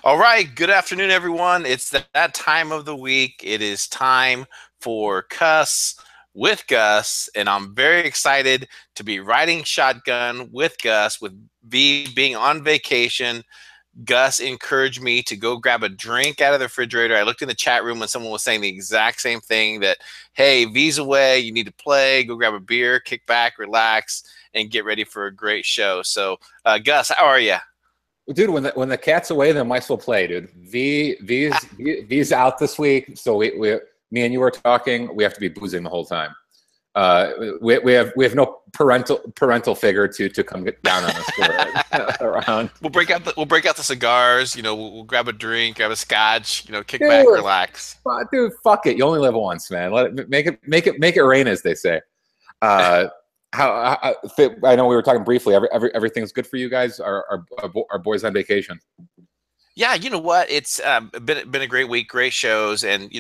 All right, good afternoon, everyone. It's that time of the week. It is time for Cuss with Gus, and I'm very excited to be riding shotgun with Gus, with V being on vacation. Gus encouraged me to go grab a drink out of the refrigerator. I looked in the chat room and someone was saying the exact same thing that, hey, V's away, you need to play, go grab a beer, kick back, relax, and get ready for a great show. So, Gus, how are you? Dude, when the cat's away, then might as well play, dude. V's out this week, so me and you were talking. We have to be boozing the whole time. We have no parental figure to come get down on us around. We'll break out the cigars. We'll grab a drink, grab a scotch. Kick Dude, back, relax. dude, fuck it. You only live once, man. Make it rain, as they say. I know we were talking briefly. Everything's good for you guys. Our boys on vacation. Yeah, you know what? It's been a great week, great shows, and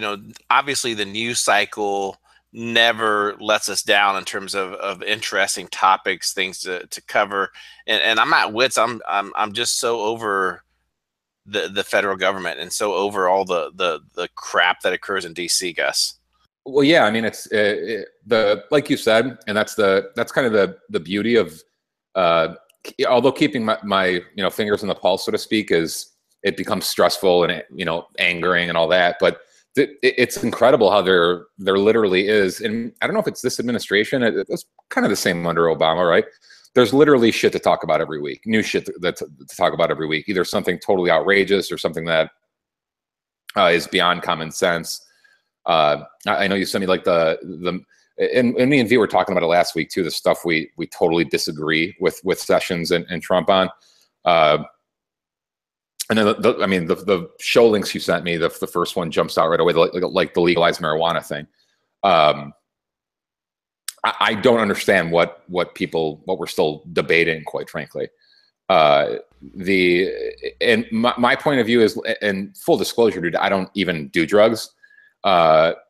obviously the news cycle never lets us down in terms of interesting topics, things to cover. And I'm at wits. I'm just so over the federal government and so over all the crap that occurs in DC, Gus. Well, yeah, I mean, it's the like you said, and that's kind of the beauty of although keeping my fingers on the pulse, so to speak, is it becomes stressful and angering and all that, but it's incredible how there literally is, and I don't know if it's this administration. It's kind of the same under Obama, right? There's literally shit to talk about every week, new shit to talk about every week, either something totally outrageous or something that is beyond common sense. I know you sent me like and me and V were talking about it last week too. The stuff we totally disagree with Sessions and Trump on. And then the show links you sent me, the first one jumps out right away, like the legalized marijuana thing. I don't understand what we're still debating, quite frankly. My point of view is, and full disclosure, dude, I don't even do drugs. But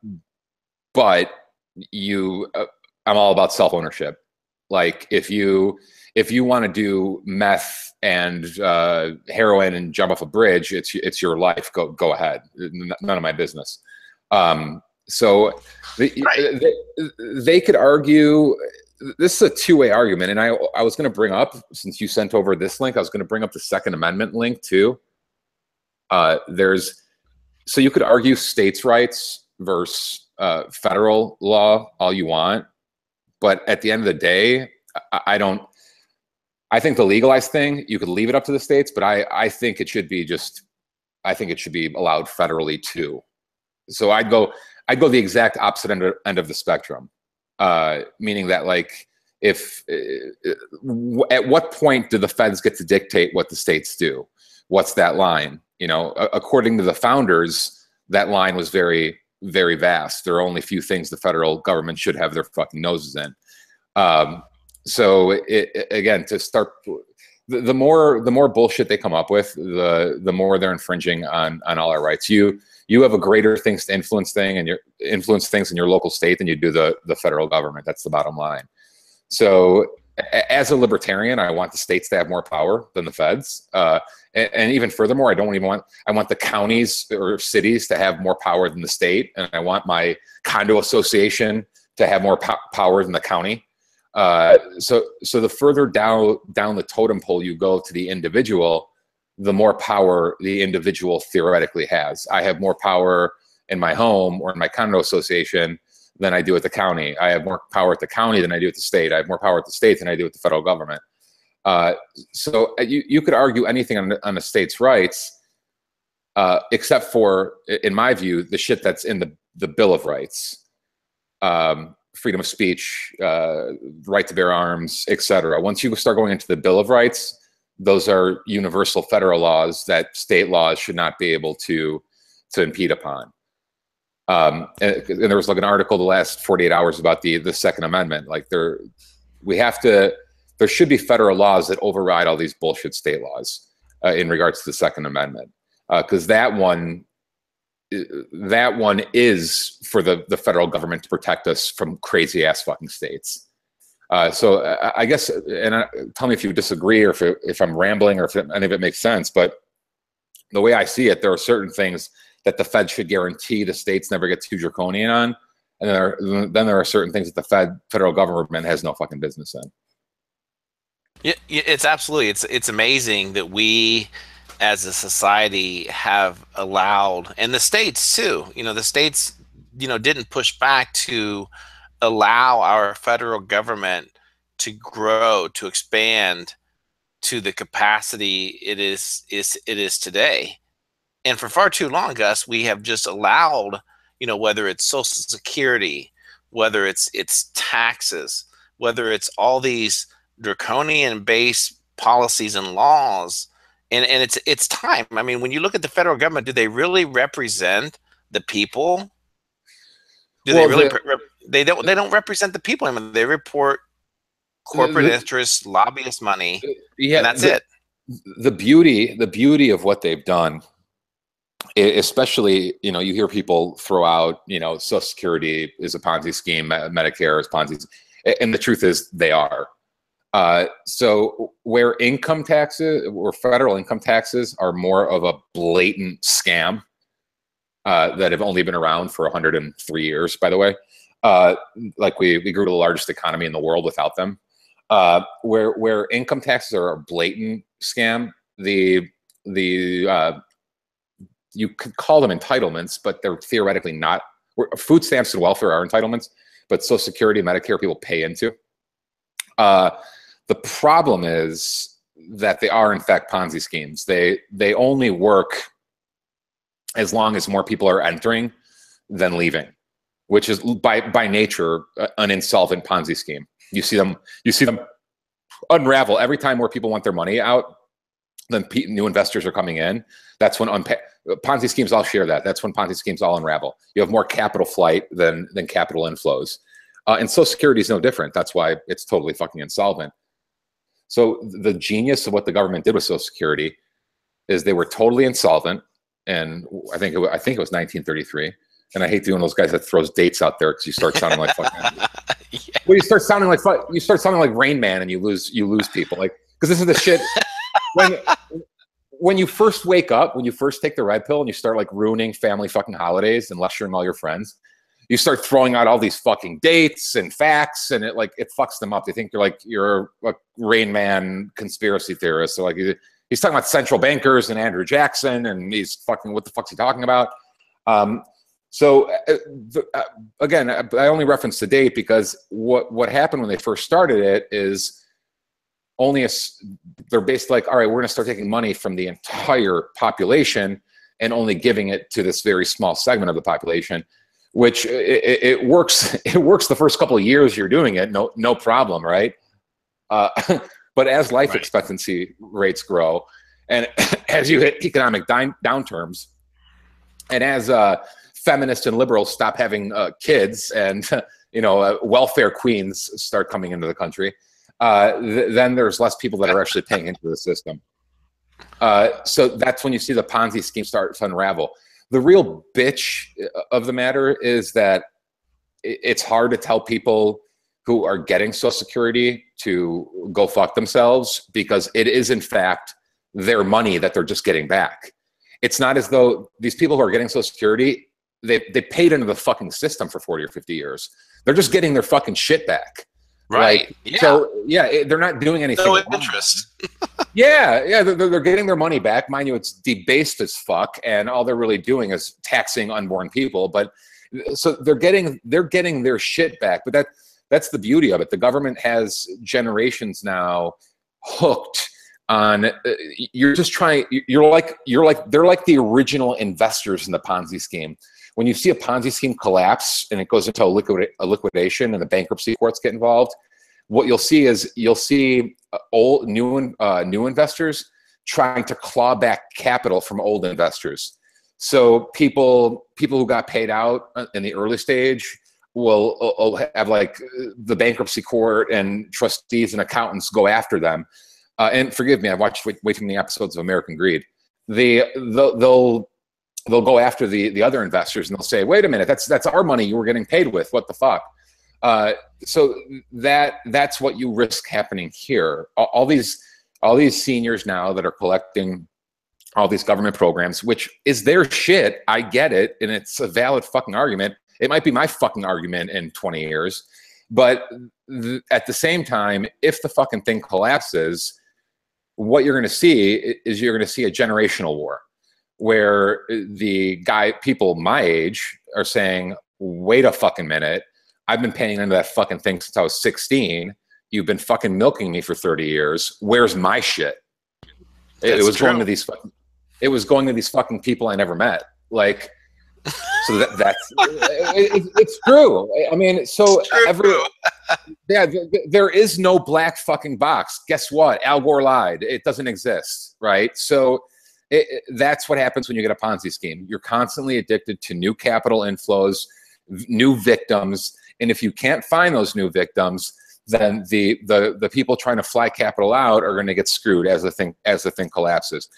I'm all about self-ownership. Like if you want to do meth and heroin and jump off a bridge, it's your life. Go ahead. None of my business. So they could argue. This is a two-way argument, and I was going to bring up, since you sent over this link, I was going to bring up the Second Amendment link too. So you could argue states' rights versus federal law all you want, but at the end of the day, I think the legalized thing, you could leave it up to the states, but I think it should be allowed federally too. So I'd go the exact opposite end of the spectrum, meaning that, like, at what point do the feds get to dictate what the states do? What's that line? According to the founders, that line was very, very vast. There are only a few things the federal government should have their fucking noses in. So again, to start, the more bullshit they come up with, the more they're infringing on all our rights. You have a greater things to influence things in your local state than you do the federal government. That's the bottom line. So as a libertarian, I want the states to have more power than the feds. And even furthermore, I want the counties or cities to have more power than the state. And I want my condo association to have more power than the county. So the further down the totem pole you go to the individual, the more power the individual theoretically has. I have more power in my home or in my condo association than I do at the county. I have more power at the county than I do at the state. I have more power at the state than I do at the federal government. So you could argue anything on the state's rights, except for, in my view, the shit that's in the Bill of Rights, freedom of speech, right to bear arms, etc. Once you start going into the Bill of Rights, those are universal federal laws that state laws should not be able to impede upon. And there was like an article the last 48 hours about the Second Amendment. Like there should be federal laws that override all these bullshit state laws in regards to the Second Amendment, because that one is for the federal government to protect us from crazy ass fucking states. So I guess, and tell me if you disagree or if I'm rambling or if any of it makes sense, but the way I see it, there are certain things that the Fed should guarantee the states never get too draconian on, and then there are certain things that the federal government has no fucking business in. Yeah, it's absolutely, it's amazing that we as a society have allowed, and the states too, the states, didn't push back to allow our federal government to grow, to expand to the capacity it is today. And for far too long, Gus, we have just allowed, whether it's Social Security, whether it's taxes, whether it's all these draconian based policies and laws. And it's time. I mean, when you look at the federal government, do they really represent the people? Do they really? They don't represent the people. I mean, they report corporate interests, lobbyist money, and that's it. The beauty of what they've done, especially, you hear people throw out, Social Security is a Ponzi scheme, Medicare is Ponzi, and the truth is they are. So where income taxes or federal income taxes are more of a blatant scam that have only been around for 103 years, by the way, like we grew to the largest economy in the world without them. Where income taxes are a blatant scam, you could call them entitlements, but they're theoretically not. Food stamps and welfare are entitlements, but Social Security and Medicare people pay into. The problem is that they are in fact Ponzi schemes. They only work as long as more people are entering than leaving, which is by nature an insolvent Ponzi scheme. You see them unravel every time more people want their money out than new investors are coming in. That's when Ponzi schemes all share that. That's when Ponzi schemes all unravel. You have more capital flight than capital inflows. And Social Security is no different. That's why it's totally fucking insolvent. So the genius of what the government did with Social Security is they were totally insolvent. And I think it was 1933. And I hate doing those guys that throws dates out there because you start sounding like fucking. Yeah. Well, you start sounding like Rain Man, and you lose people. Like, because this is the shit. When you first wake up, when you first take the red pill, and you start like ruining family fucking holidays and lecturing all your friends, you start throwing out all these fucking dates and facts, and it fucks them up. They think you're a Rain Man conspiracy theorist. So like he's talking about central bankers and Andrew Jackson, and he's fucking, what the fuck's he talking about? Again, I only reference the date because what happened when they first started it is they're based like, all right, we're going to start taking money from the entire population and only giving it to this very small segment of the population, which it works. It works the first couple of years you're doing it, no problem, right? But as life expectancy rates grow, and as you hit economic downturns, and as feminists and liberals stop having kids, and welfare queens start coming into the country, then there's less people that are actually paying into the system. So that's when you see the Ponzi scheme start to unravel. The real bitch of the matter is that it's hard to tell people who are getting Social Security to go fuck themselves, because it is in fact their money that they're just getting back. It's not as though these people who are getting Social Security, they paid into the fucking system for 40 or 50 years. They're just getting their fucking shit back. Right. Like, yeah. So yeah, they're not doing anything. No interest. yeah, they're getting their money back. Mind you, it's debased as fuck, and all they're really doing is taxing unborn people. But so they're getting their shit back. But that's the beauty of it. The government has generations now hooked on. You're just trying. They're like the original investors in the Ponzi scheme. When you see a Ponzi scheme collapse and it goes into a liquidation and the bankruptcy courts get involved, what you'll see is old new investors trying to claw back capital from old investors. So people who got paid out in the early stage will have like the bankruptcy court and trustees and accountants go after them. And forgive me, I've watched way too many episodes of American Greed. They'll go after the other investors and they'll say, wait a minute, that's our money you were getting paid with. What the fuck? So that's what you risk happening here. All these seniors now that are collecting all these government programs, which is their shit. I get it, and it's a valid fucking argument. It might be my fucking argument in 20 years. But at the same time, if the fucking thing collapses, what you're going to see is you're going to see a generational war where people my age are saying, wait a fucking minute. I've been paying into that fucking thing since I was 16. You've been fucking milking me for 30 years. Where's my shit? It was going to these fucking people I never met. Like, so it's true. I mean, so there is no black fucking box. Guess what? Al Gore lied. It doesn't exist, right? So that's what happens when you get a Ponzi scheme. You're constantly addicted to new capital inflows, new victims, and if you can't find those new victims, then the people trying to fly capital out are going to get screwed as the thing collapses.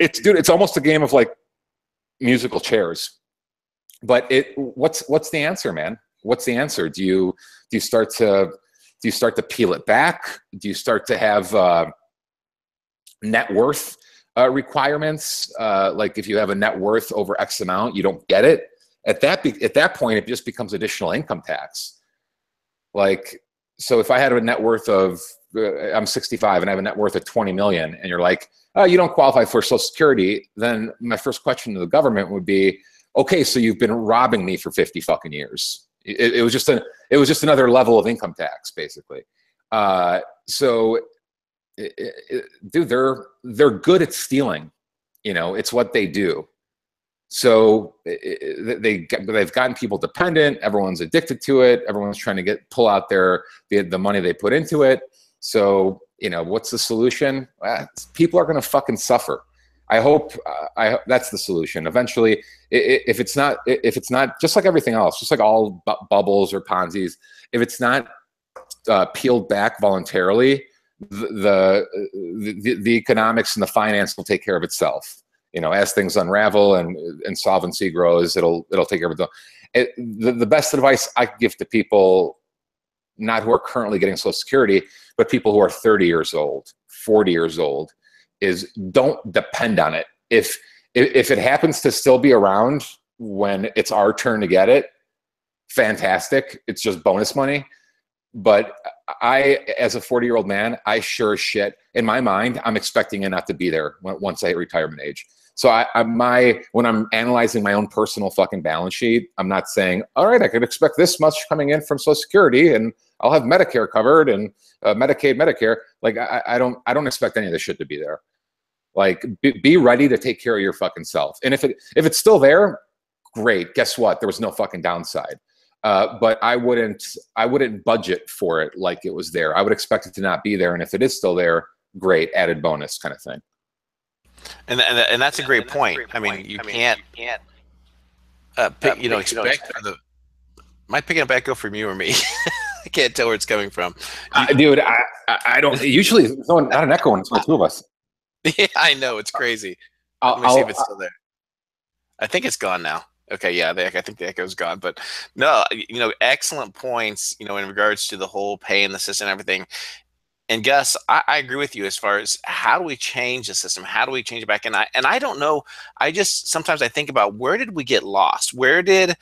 It's almost a game of like musical chairs. But what's the answer, man? What's the answer? Do you start to peel it back? Do you start to have net worth requirements? Like if you have a net worth over X amount, you don't get it. At that point, it just becomes additional income tax. Like, so if I had a net worth of I'm 65 and I have a net worth of 20 million, and you're like, oh, you don't qualify for Social Security, then my first question to the government would be, okay, so you've been robbing me for 50 fucking years. It was just another level of income tax, basically. So, dude, they're good at stealing. You know, it's what they do. So they've gotten people dependent. Everyone's addicted to it. Everyone's trying to pull out the money they put into it. So, you know, what's the solution? People are going to fucking suffer. I hope that's the solution. Eventually, if it's not just like everything else, just like all bubbles or Ponzi's, if it's not peeled back voluntarily, the economics and the finance will take care of itself. You know, as things unravel and insolvency grows, it'll take care of it. The best advice I could give to people, not who are currently getting Social Security, but people who are 30 years old, 40 years old, is don't depend on it. If it happens to still be around when it's our turn to get it, fantastic. It's just bonus money. But I, as a 40-year-old man, I sure as shit, in my mind, I'm expecting it not to be there once I hit retirement age. So when I'm analyzing my own personal fucking balance sheet, I'm not saying, all right, I could expect this much coming in from Social Security and I'll have Medicare covered and Medicaid, Medicare. Like I don't expect any of this shit to be there. Like be ready to take care of your fucking self. And if it's still there, great. Guess what? There was no fucking downside. But I wouldn't budget for it like it was there. I would expect it to not be there. And if it is still there, great, added bonus kind of thing. And that's a great point. I mean, you can't expect the. Might pick up echo from you or me. I can't tell where it's coming from. Dude, I don't. Usually, it's not an echo when it's the two of us. Yeah, I know, it's crazy. Let me see if it's still there. I think it's gone now. Okay, yeah, I think the echo's gone. But no, excellent points. In regards to the whole pay in the system and everything. And Gus, I agree with you as far as how do we change the system? How do we change it back? And I don't know. Sometimes I think about where did we get lost? Where did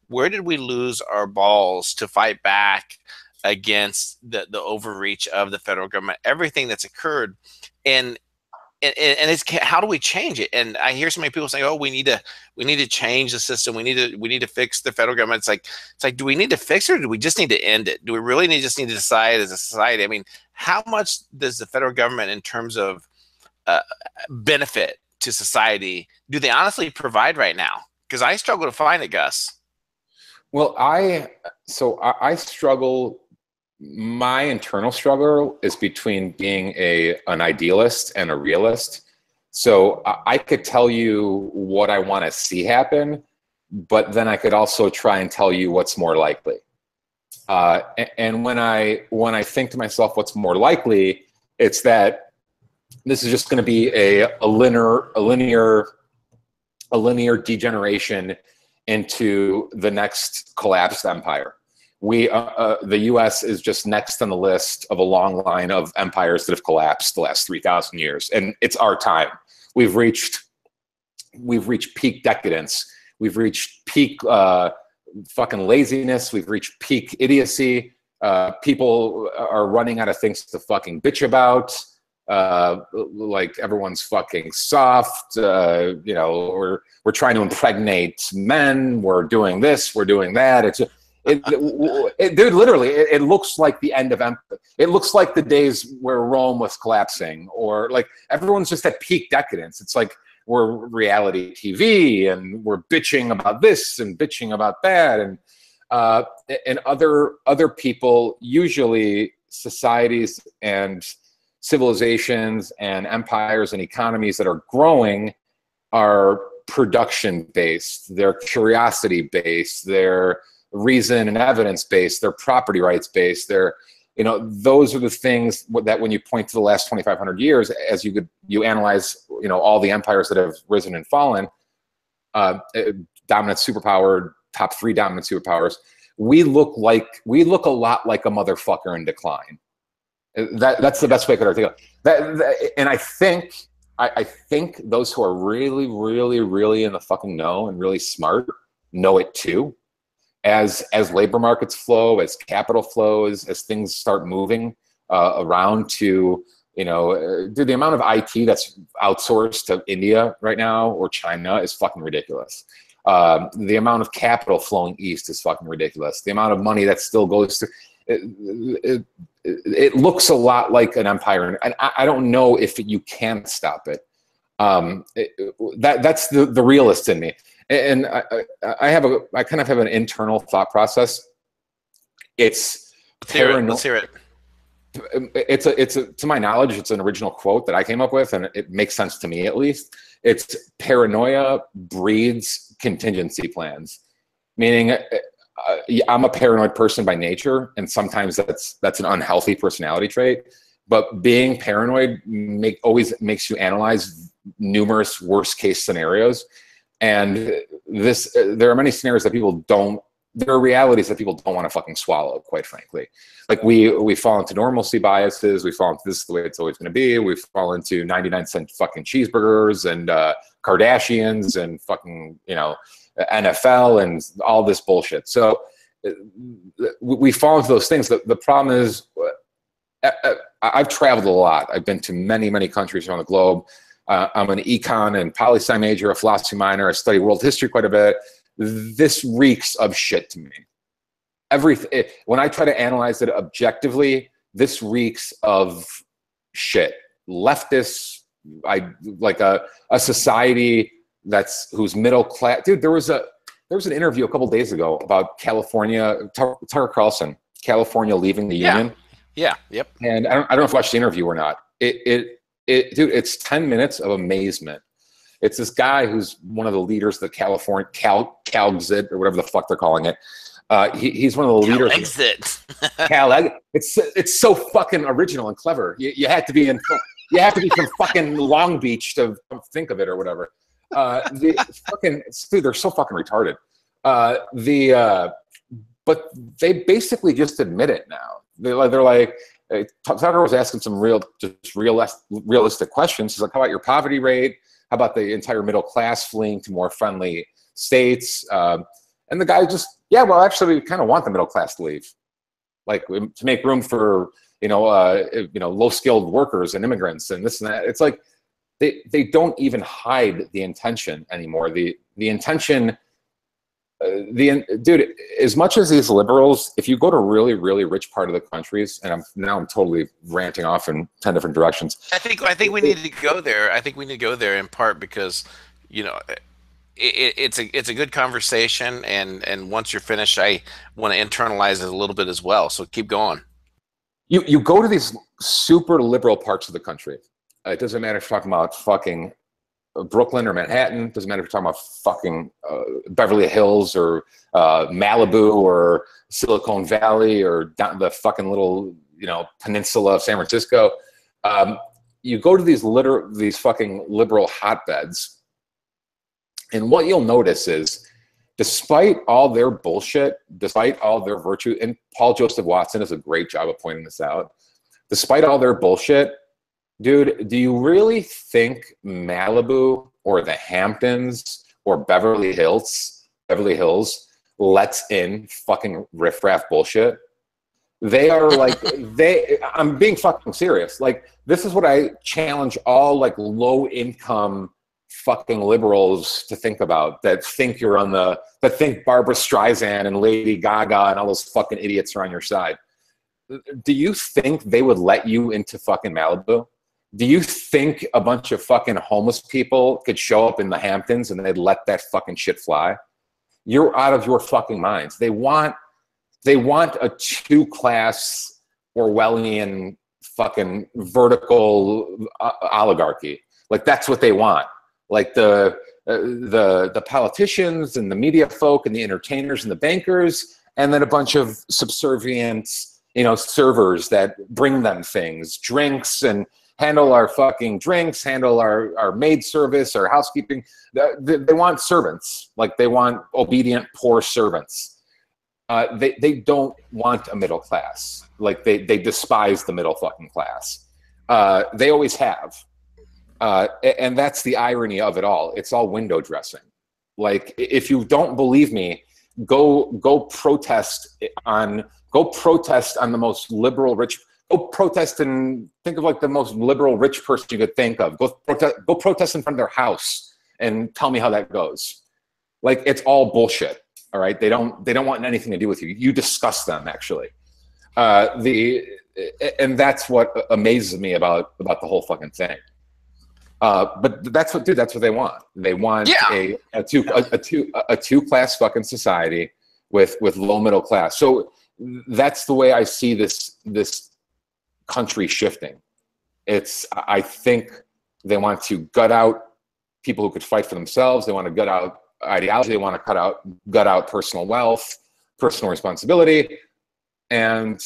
we lose our balls to fight back against the overreach of the federal government? Everything that's occurred, and it's how do we change it? And I hear so many people saying, "Oh, we need to change the system. We need to fix the federal government." It's like, do we need to fix it, or do we just need to end it? Do we really just need to decide as a society? I mean, how much does the federal government, in terms of benefit to society, do they honestly provide right now? Because I struggle to find it, Gus. Well, I struggle. My internal struggle is between being an idealist and a realist. So I could tell you what I want to see happen, but then I could also try and tell you what's more likely. And when I think to myself, what's more likely, it's that this is just going to be a linear degeneration into the next collapsed empire, the U.S. is just next on the list of a long line of empires that have collapsed the last 3,000 years, and it's our time. We've reached peak decadence. We've reached peak fucking laziness. We've reached peak idiocy. People are running out of things to fucking bitch about. Like everyone's fucking soft. You know, we're trying to impregnate men. We're doing this. We're doing that. Dude, literally, it looks like the end of empire. It looks like the days where Rome was collapsing, or like everyone's just at peak decadence. It's like we're reality TV and we're bitching about this and bitching about that, and other people, usually societies and civilizations and empires and economies that are growing, are production based, they're curiosity based, they're reason and evidence based, they're property rights based, they're, you know, those are the things that when you point to the last 2,500 years, as you analyze, you know, all the empires that have risen and fallen, dominant superpower, top 3 dominant superpowers, we look a lot like a motherfucker in decline. That's the best way I could articulate that. And I think those who are really, really, really in the fucking know and really smart know it too. As labor markets flow, as capital flows, as things start moving around to, you know, dude, the amount of IT that's outsourced to India right now or China is fucking ridiculous. The amount of capital flowing east is fucking ridiculous. The amount of money that still goes to it looks a lot like an empire, and I don't know if you can stop it. That's the realist in me. And I kind of have an internal thought process. It's Let's hear it. It's to my knowledge, it's an original quote that I came up with, and it makes sense to me at least. It's paranoia breeds contingency plans, meaning I'm a paranoid person by nature, and sometimes that's an unhealthy personality trait. But being paranoid always makes you analyze numerous worst case scenarios. And there are many scenarios that there are realities that people don't want to fucking swallow, quite frankly. Like we fall into normalcy biases. We fall into this is the way it's always going to be. We fall into 99-cent fucking cheeseburgers and Kardashians and fucking, you know, NFL and all this bullshit. So we fall into those things. The problem is I've traveled a lot. I've been to many, many countries around the globe. I'm an econ and poli-sci major, a philosophy minor. I study world history quite a bit. This reeks of shit to me. When I try to analyze it objectively, this reeks of shit. Leftists, like a society who's middle class. Dude, there was an interview a couple days ago about California, Tucker Carlson, California leaving the union. Yeah. Yep. And I don't know if you watched the interview or not. Dude, it's 10 minutes of amazement. It's this guy who's one of the leaders of the California CalExit or whatever the fuck they're calling it. He's one of the leaders. CalExit. It's so fucking original and clever. You have to be from fucking Long Beach to think of it or whatever. Dude, they're so fucking retarded. But they basically just admit it now. They're like, Tucker was asking some realistic questions. He's like, how about your poverty rate? How about the entire middle class fleeing to more friendly states? And the guy just, actually, we kind of want the middle class to leave, like to make room for low skilled workers and immigrants and this and that. It's like they don't even hide the intention anymore. The intention. Dude, as much as these liberals, if you go to really, really rich part of the countries, and I'm totally ranting off in 10 different directions. I think we need to go there. I think we need to go there in part because, you know, it's a good conversation, and once you're finished, I want to internalize it a little bit as well. So keep going. You go to these super liberal parts of the country. It doesn't matter if you're talking about fucking Brooklyn or Manhattan. Doesn't matter if you're talking about fucking Beverly Hills or Malibu or Silicon Valley or down the fucking little, you know, peninsula of San Francisco. You go to these fucking liberal hotbeds, and what you'll notice is despite all their bullshit, despite all their virtue, and Paul Joseph Watson does a great job of pointing this out, despite all their bullshit, dude, do you really think Malibu or the Hamptons or Beverly Hills lets in fucking riffraff bullshit? They are like, I'm being fucking serious. Like, this is what I challenge all like low income fucking liberals to think about, that think Barbara Streisand and Lady Gaga and all those fucking idiots are on your side. Do you think they would let you into fucking Malibu? Do you think a bunch of fucking homeless people could show up in the Hamptons and they'd let that fucking shit fly? You're out of your fucking minds. They want a two-class Orwellian fucking vertical oligarchy. Like, that's what they want. Like the politicians and the media folk and the entertainers and the bankers, and then a bunch of subservient, servers that bring them things, drinks, and handle our fucking drinks, handle our maid service, our housekeeping. They want servants. Like, they want obedient, poor servants. They don't want a middle class. Like, they despise the middle fucking class. They always have. And that's the irony of it all. It's all window dressing. Like, if you don't believe me, go protest on the most liberal rich. Go protest and think of like the most liberal rich person you could think of. Go protest in front of their house and tell me how that goes. Like, it's all bullshit. All right, they don't want anything to do with you. You disgust them, actually. And that's what amazes me about the whole fucking thing. But that's what they want. They want a two-class fucking society with low middle class. So that's the way I see this country shifting. I think they want to gut out people who could fight for themselves. They want to gut out ideology. They want to gut out personal wealth, personal responsibility, and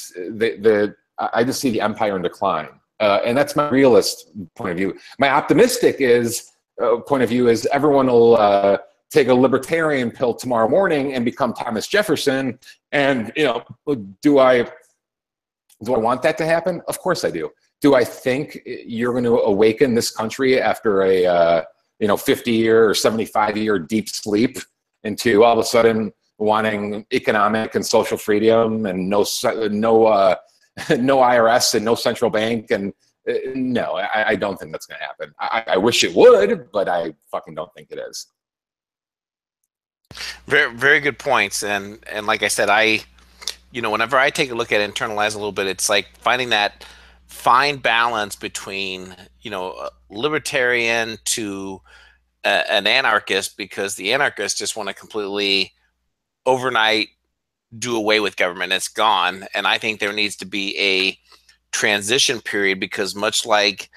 I just see the empire in decline. And that's my realist point of view. My optimistic point of view is everyone will take a libertarian pill tomorrow morning and become Thomas Jefferson. And do I want that to happen? Of course I do. Do I think you're going to awaken this country after a 50-year or 75-year deep sleep into all of a sudden wanting economic and social freedom and no IRS and no central bank? And no, I don't think that's going to happen. I wish it would, but I fucking don't think it is. Very, very good points. And like I said, whenever I take a look at it, internalize a little bit, it's like finding that fine balance between, libertarian to an anarchist, because the anarchists just want to completely overnight do away with government. It's gone. And I think there needs to be a transition period, because much like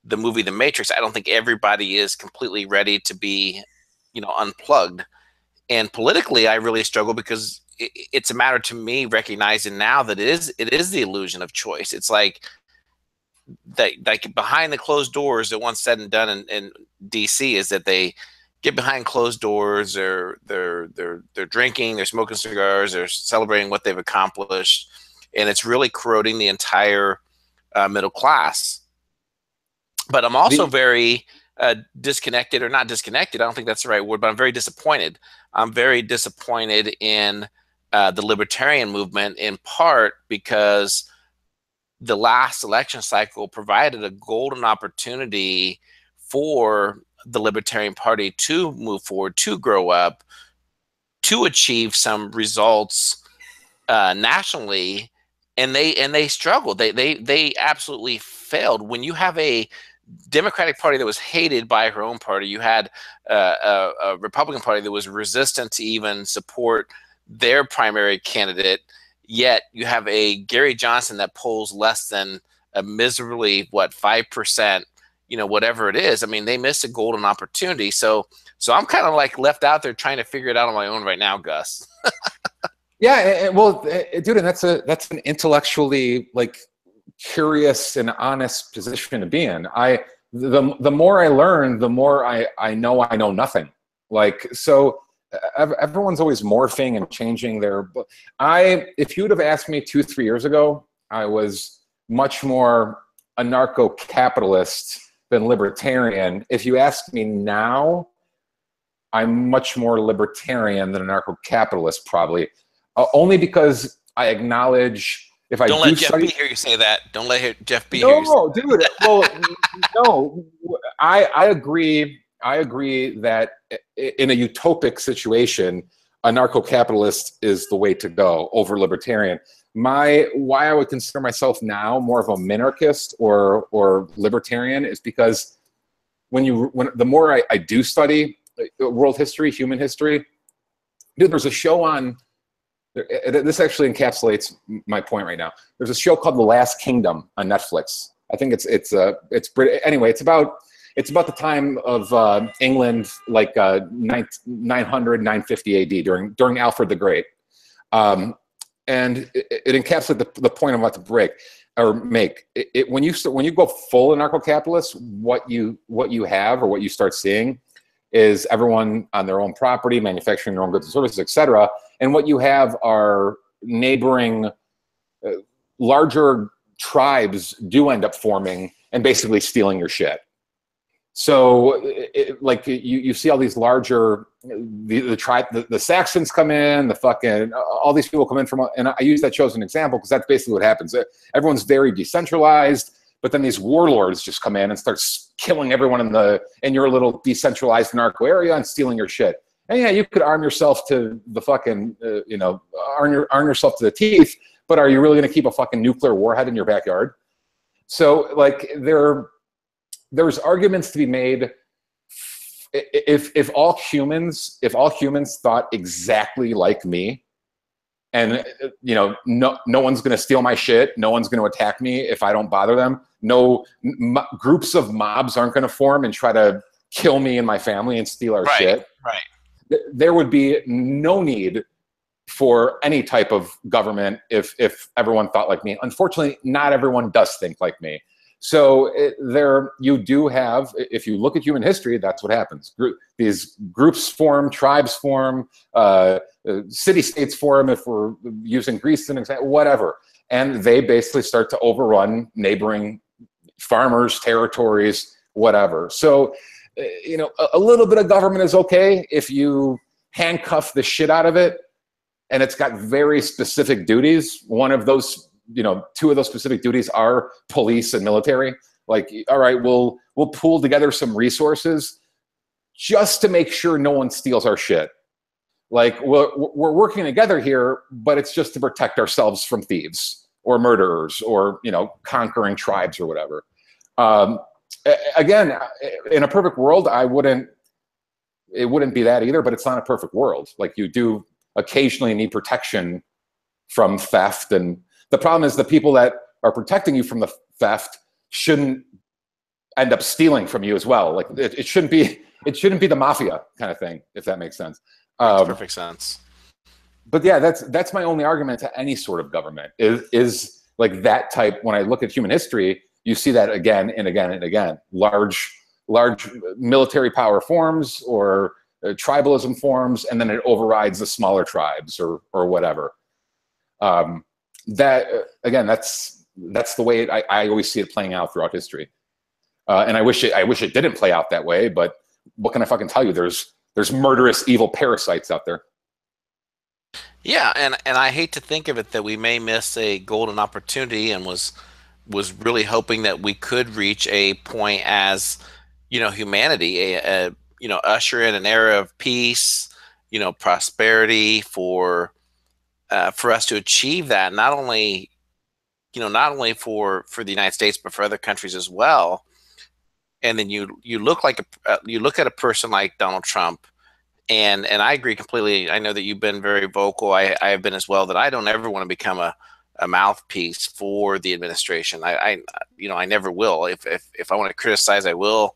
the movie The Matrix, I don't think everybody is completely ready to be, unplugged. And politically, I really struggle, because it's a matter to me recognizing now that it is the illusion of choice. It's like that, like behind the closed doors, that once said and done in DC is that they get behind closed doors, they're drinking, they're smoking cigars, they're celebrating what they've accomplished, and it's really corroding the entire middle class. But I'm also very disconnected, or not disconnected, I don't think that's the right word, but I'm very disappointed. I'm very disappointed in the libertarian movement, in part because the last election cycle provided a golden opportunity for the Libertarian Party to move forward, to grow up, to achieve some results nationally, and they struggled. They absolutely failed. When you have a Democratic Party that was hated by her own party, you had a Republican Party that was resistant to even support their primary candidate, yet you have a Gary Johnson that polls less than a miserably 5%, whatever it is. I mean, they missed a golden opportunity. So I'm kind of like left out there trying to figure it out on my own right now, Gus. Yeah, well, dude, and that's an intellectually curious and honest position to be in. The more I learn, the more I know nothing. So everyone's always morphing and changing their. If you would have asked me 2-3 years ago, I was much more anarcho-capitalist than libertarian. If you ask me now, I'm much more libertarian than anarcho-capitalist, probably, only because I acknowledge if I don't do let Jeff study. B hear you say that. Don't let Jeff B hear you say No, dude. Well, no, I agree. I agree that in a utopic situation, anarcho-capitalist is the way to go over libertarian. Why I would consider myself now more of a minarchist or libertarian is because when the more I do study world history, human history, dude, there's a show on. This actually encapsulates my point right now. There's a show called The Last Kingdom on Netflix. I think it's Brit. Anyway, it's about the time of England, like 900, 950 AD during Alfred the Great, and it encapsulates the point I'm about to make. When you go full anarcho-capitalist, what you have or what you start seeing is everyone on their own property, manufacturing their own goods and services, etc. And what you have are neighboring larger tribes do end up forming and basically stealing your shit. So like you see all these larger, the Saxons come in, the fucking, all these people come in from, and I use that show as an example because that's basically what happens. Everyone's very decentralized, but then these warlords just come in and start killing everyone in your little decentralized narco area and stealing your shit. And yeah, you could arm yourself to the fucking, arm yourself to the teeth, but are you really going to keep a fucking nuclear warhead in your backyard? So like there's arguments to be made. If all humans thought exactly like me, and no one's going to steal my shit, no one's going to attack me if I don't bother them, no groups of mobs aren't going to form and try to kill me and my family and steal our shit. Right. There would be no need for any type of government if everyone thought like me. Unfortunately, not everyone does think like me. So you do have, if you look at human history, that's what happens. These groups form, tribes form, city-states form, if we're using Greece as an example, whatever. And they basically start to overrun neighboring farmers, territories, whatever. So, a little bit of government is okay if you handcuff the shit out of it, and it's got very specific duties. One of those, two of those specific duties are police and military. Like, all right, we'll pool together some resources just to make sure no one steals our shit. Like, we're working together here, but it's just to protect ourselves from thieves or murderers or, conquering tribes or whatever. Again, in a perfect world, it wouldn't be that either, but it's not a perfect world. Like, you do occasionally need protection from theft, and the problem is the people that are protecting you from the theft shouldn't end up stealing from you as well. Like, it shouldn't be the mafia kind of thing, if that makes sense. Makes perfect sense. But yeah, that's my only argument to any sort of government is like that type. When I look at human history, you see that again and again and again. Large military power forms or tribalism forms, and then it overrides the smaller tribes or whatever. That again, that's the way I always see it playing out throughout history. And I wish it didn't play out that way, but what can I fucking tell you? There's murderous, evil parasites out there. Yeah, and I hate to think of it that we may miss a golden opportunity, and was really hoping that we could reach a point as humanity, usher in an era of peace, prosperity for us to achieve that, not only for the United States, but for other countries as well. And then you look at a person like Donald Trump, and I agree completely. I know that you've been very vocal. I have been as well, that I don't ever want to become a mouthpiece for the administration. I never will. If I want to criticize, I will.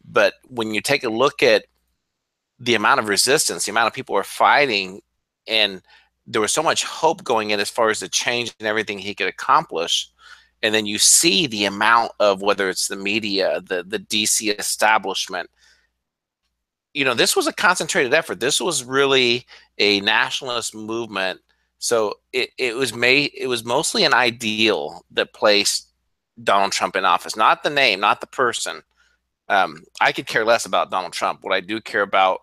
But when you take a look at the amount of resistance, the amount of people are fighting, and there was so much hope going in as far as the change and everything he could accomplish. And then you see the amount of, whether it's the media, the DC establishment, this was a concentrated effort. This was really a nationalist movement. So it was mostly an ideal that placed Donald Trump in office, not the name, not the person. I could care less about Donald Trump. What I do care about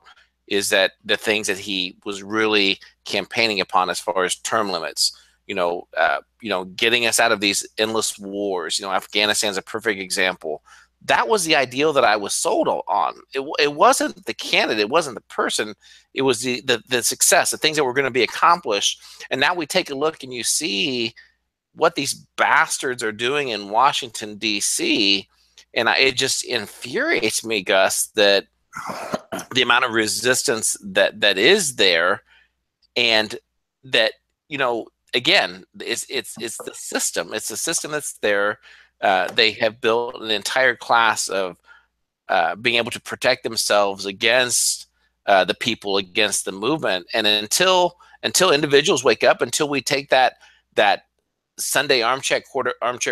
is that the things that he was really campaigning upon, as far as term limits, getting us out of these endless wars. Afghanistan's a perfect example. That was the ideal that I was sold on. It wasn't the candidate, it wasn't the person, it was the success, the things that were going to be accomplished. And now we take a look and you see what these bastards are doing in Washington, D.C., and it just infuriates me, Gus, that the amount of resistance that is there, and that, again, it's the system. It's the system that's there. They have built an entire class of being able to protect themselves against the people, against the movement. And until individuals wake up, until we take that Sunday armchair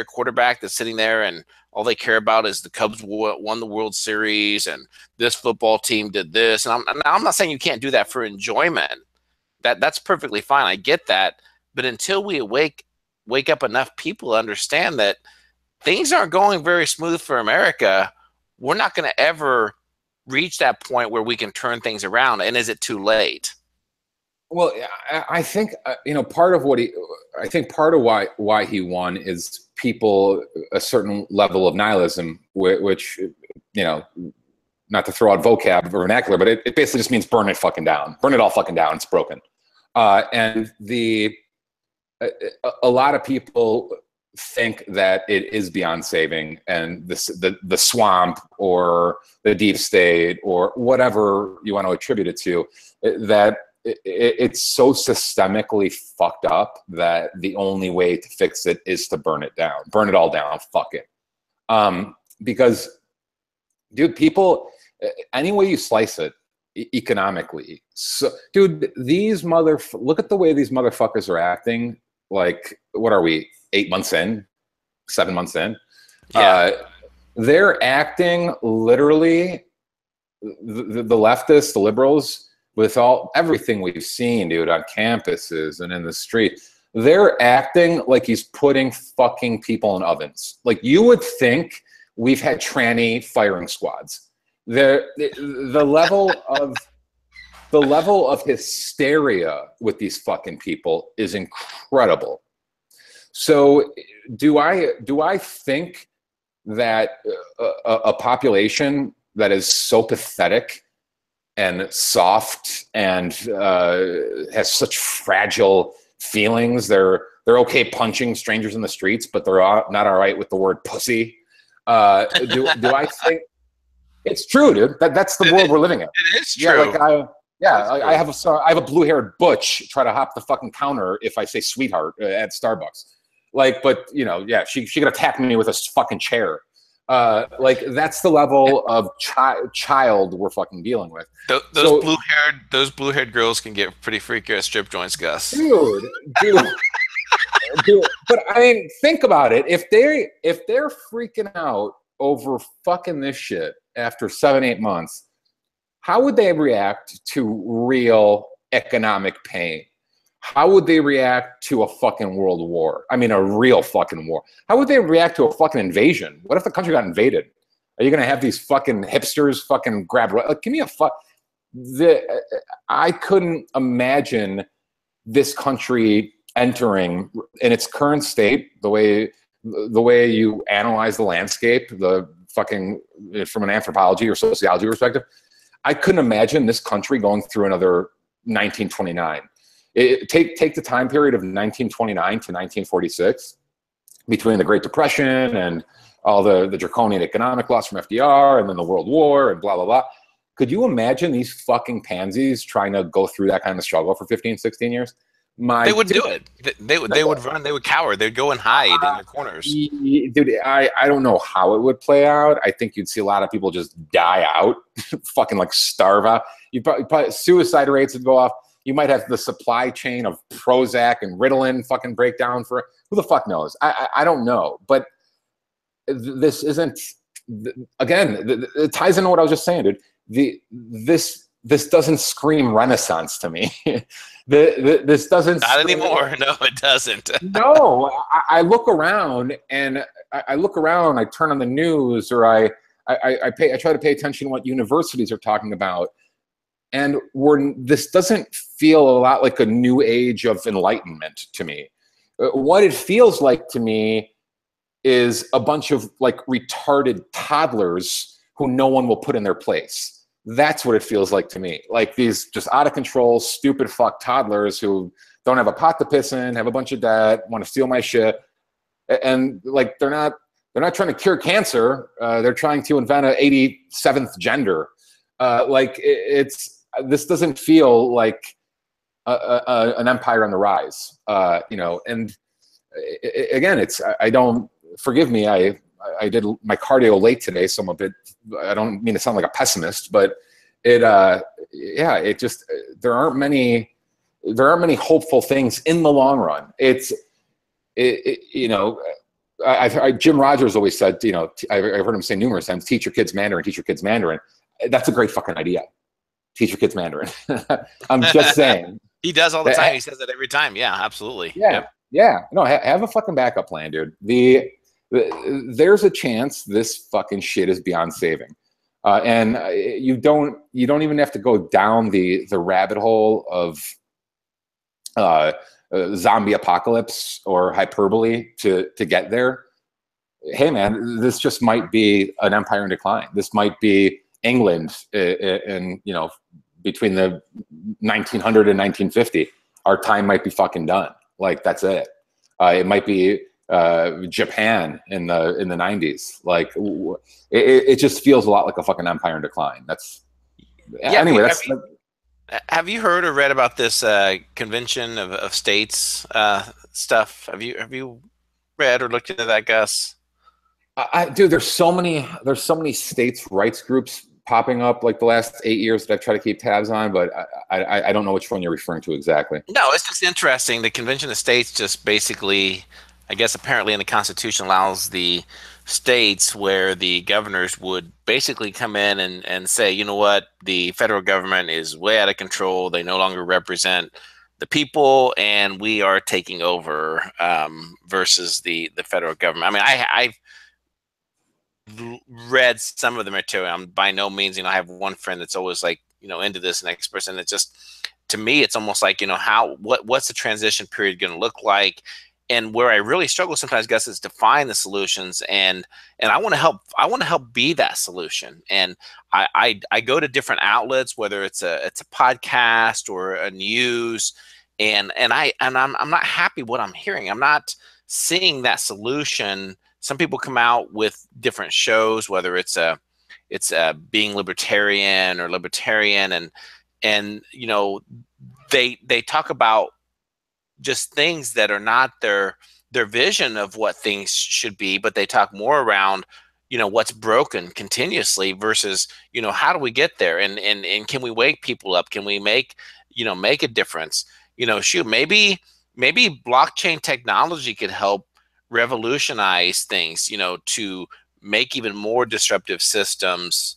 quarterback that's sitting there and all they care about is the Cubs won the World Series and this football team did this. And I'm not saying you can't do that for enjoyment. That's perfectly fine. I get that. But until we wake up enough people to understand that things aren't going very smooth for America, we're not going to ever reach that point where we can turn things around. And is it too late? Well, I think part of why he won is people a certain level of nihilism, which not to throw out vocab or vernacular, but it basically just means burn it fucking down, burn it all fucking down. It's broken, and a lot of people think that it is beyond saving, and the swamp or the deep state or whatever you want to attribute it to, that it's so systemically fucked up that the only way to fix it is to burn it down, burn it all down, fuck it. Because, dude, people, any way you slice it economically, so, dude, look at the way these motherfuckers are acting. Like, what are we, 8 months in, 7 months in? Yeah. They're acting literally, the leftists, the liberals, with everything we've seen, dude, on campuses and in the street, they're acting like he's putting fucking people in ovens. Like, you would think we've had tranny firing squads. The level of hysteria with these fucking people is incredible. So do I think that a population that is so pathetic and soft and has such fragile feelings, they're okay punching strangers in the streets, but they're not all right with the word pussy? Do I think it's true, dude? That's the world we're living in. It is true. I have a blue-haired butch try to hop the fucking counter if I say sweetheart at Starbucks. She could attack me with a fucking chair. That's the level of child we're fucking dealing with. Those blue-haired girls can get pretty freaky at strip joints, Gus. Dude. But I mean, think about it. If they're freaking out over fucking this shit after 7-8 months, how would they react to real economic pain? How would they react to a fucking world war? I mean, a real fucking war. How would they react to a fucking invasion? What if the country got invaded? Are you going to have these fucking hipsters fucking grab? Give me a fuck. I couldn't imagine this country entering in its current state, the way you analyze the landscape, the fucking, from an anthropology or sociology perspective. I couldn't imagine this country going through another 1929. Take the time period of 1929 to 1946, between the Great Depression and all the draconian economic laws from FDR and then the World War and blah, blah, blah. Could you imagine these fucking pansies trying to go through that kind of struggle for 15, 16 years? They would do it. They would run. They would cower. They'd go and hide in the corners. Dude, I don't know how it would play out. I think you'd see a lot of people just die out, fucking like starve out. You'd probably suicide rates would go off. You might have the supply chain of Prozac and Ritalin fucking breakdown for who the fuck knows. I don't know. But this isn't, again, it ties into what I was just saying, dude. this doesn't scream Renaissance to me. This doesn't Not scream, anymore. No, it doesn't. no. I look around and I look around. I turn on the news, or I try to pay attention to what universities are talking about, and this doesn't feel a lot like a new age of enlightenment to me. What it feels like to me is a bunch of like retarded toddlers who no one will put in their place. That's what it feels like to me. Like these just out of control, stupid fuck toddlers who don't have a pot to piss in, have a bunch of debt, want to steal my shit. And like, they're not trying to cure cancer. They're trying to invent an 87th gender. This doesn't feel like an empire on the rise, you know. And again, forgive me, I did my cardio late today, so I'm a bit, I don't mean to sound like a pessimist, but there aren't many hopeful things in the long run. You know, Jim Rogers always said, you know, I've heard him say numerous times, teach your kids Mandarin, teach your kids Mandarin. That's a great fucking idea. Teach your kids Mandarin. I'm just saying. He does all the time. He says it every time. Yeah, absolutely. Yeah. Yeah. No, have a fucking backup plan, dude. There's a chance this fucking shit is beyond saving. And you don't even have to go down the rabbit hole of zombie apocalypse or hyperbole to get there. Hey man, this just might be an empire in decline. This might be England in, you know, between the 1900 and 1950. Our time might be fucking done. Like, that's it. It might be Japan in the 90s. Like, it just feels a lot like a fucking empire in decline. Anyway. Have you heard or read about this convention of states stuff? Have you read or looked into that, Gus? Dude, there's so many states' rights groups popping up like the last 8 years that I've tried to keep tabs on, but I don't know which one you're referring to exactly. No, it's just interesting. The Convention of States just basically, I guess apparently in the Constitution, allows the states where the governors would basically come in and say, you know what, the federal government is way out of control. They no longer represent the people, and we are taking over versus the federal government. I mean, I've read some of the material. I'm by no means, you know, I have one friend that's always like, you know, into this next person. It's just, to me, it's almost like, you know, what's the transition period going to look like? And where I really struggle sometimes, Gus, is to find the solutions, and I want to help. I want to help be that solution. And I go to different outlets, whether it's a podcast or a news, and I'm not happy what I'm hearing. I'm not seeing that solution. Some people come out with different shows, whether it's being libertarian or libertarian, and you know, they talk about just things that are not their vision of what things should be, but they talk more around, you know, what's broken continuously versus, you know, how do we get there, and can we wake people up? Can we make a difference? You know, shoot, maybe blockchain technology could help revolutionize things, you know, to make even more disruptive systems,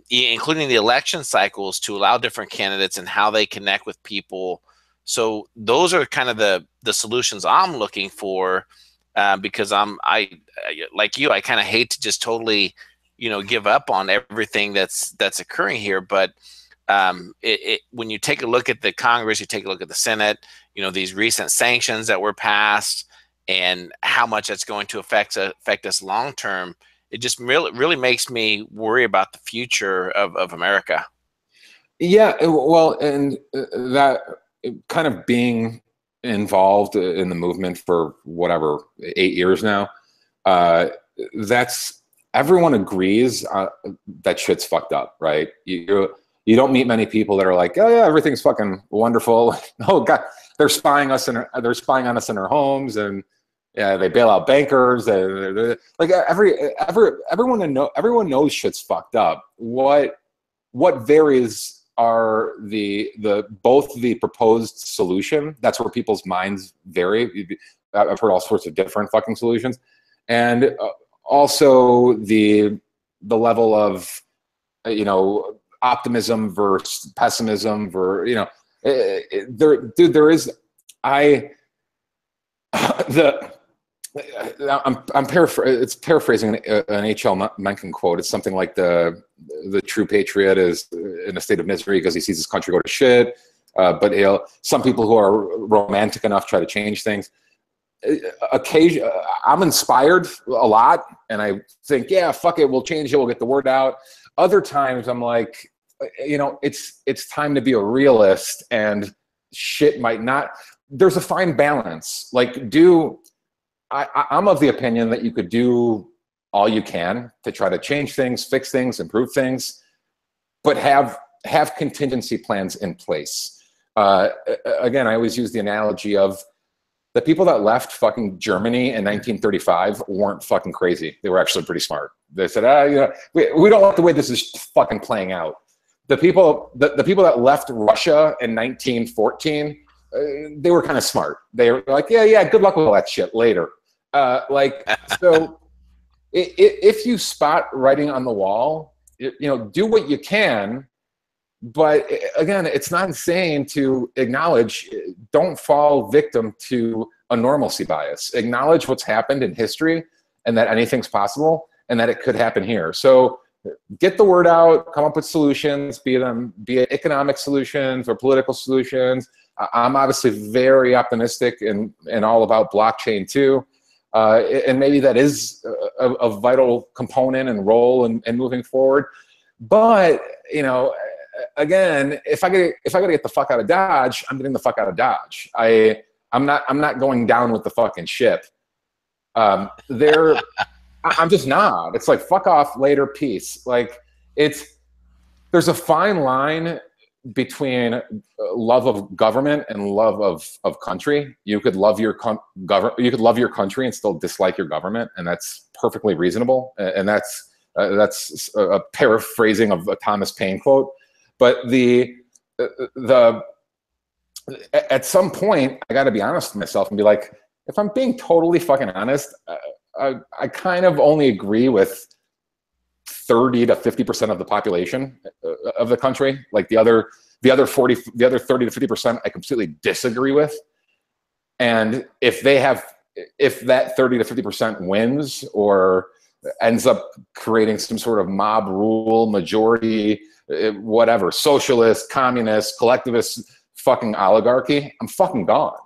including the election cycles, to allow different candidates and how they connect with people. So those are kind of the solutions I'm looking for, because I like you, I kind of hate to just totally, you know, give up on everything that's occurring here. But when you take a look at the Congress, you take a look at the Senate, you know, these recent sanctions that were passed and how much that's going to affect us long term, it just really makes me worry about the future of America. Yeah, well, and that kind of being involved in the movement for whatever 8 years now, that's, everyone agrees that shit's fucked up, right? You don't meet many people that are like, oh yeah, everything's fucking wonderful. Oh god, they're spying on us in our homes, and yeah, they bail out bankers. Like everyone knows shit's fucked up. What varies are both the proposed solution. That's where people's minds vary. I've heard all sorts of different fucking solutions, and also the level of you know, optimism versus pessimism versus, you know, dude, there is, it's paraphrasing an H.L. Mencken quote. It's something like the true patriot is in a state of misery because he sees his country go to shit. But some people who are romantic enough try to change things. I'm inspired a lot, and I think, yeah, fuck it, we'll change it, we'll get the word out. Other times I'm like, you know, it's time to be a realist, and shit might not. There's a fine balance. Like, I'm of the opinion that you could do all you can to try to change things, fix things, improve things, but have contingency plans in place. Again, I always use the analogy of the people that left fucking Germany in 1935 weren't fucking crazy. They were actually pretty smart. They said, you know, we don't like the way this is fucking playing out. The people that left Russia in 1914, they were kind of smart. They were like, yeah, good luck with all that shit later. Like, so if you spot writing on the wall, you know, do what you can. But again, it's not insane to acknowledge, don't fall victim to a normalcy bias. Acknowledge what's happened in history and that anything's possible and that it could happen here. So get the word out, come up with solutions, be it economic solutions or political solutions. I'm obviously very optimistic and all about blockchain too. And maybe that is a vital component and role in moving forward. But, you know, again, if I gotta get the fuck out of Dodge, I'm getting the fuck out of Dodge. I'm not going down with the fucking ship. I'm just not. It's like, fuck off, later, peace. Like, there's a fine line between love of government and love of country. You could love your country and still dislike your government, and that's perfectly reasonable. And that's a paraphrasing of a Thomas Paine quote. But at some point, I got to be honest with myself and be like, if I'm being totally fucking honest, I kind of only agree with 30 to 50% of the population of the country. Like the other 30 to 50%, I completely disagree with. And if that 30 to 50% wins or ends up creating some sort of mob rule, majority, whatever, socialist, communist, collectivist fucking oligarchy, I'm fucking gone.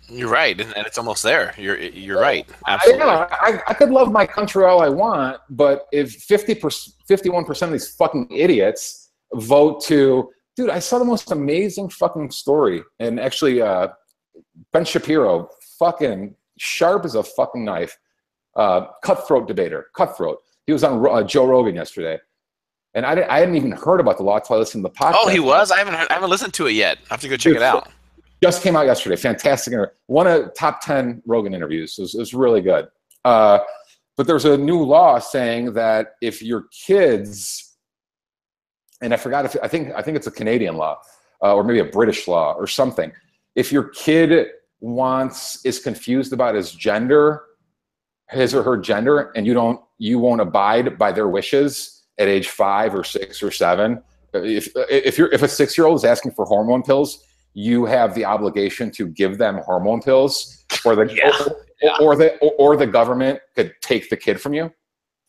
You're right, and it's almost there. You're right. Absolutely. I could love my country all I want, but if 51% of these fucking idiots vote to, dude, I saw the most amazing fucking story, and actually, Ben Shapiro, fucking sharp as a fucking knife, cutthroat debater, cutthroat. He was on Joe Rogan yesterday. And I hadn't even heard about the law until I listened to the podcast. Oh, he was? I haven't listened to it yet. I have to go check it out. Just came out yesterday. Fantastic. One of top 10 Rogan interviews. It was really good. But there's a new law saying that if your kids, and I forgot I think it's a Canadian law or maybe a British law or something. If your kid is confused about his or her gender, and you won't abide by their wishes at age 5 or 6 or 7, if a 6-year-old is asking for hormone pills, you have the obligation to give them hormone pills, or the government could take the kid from you.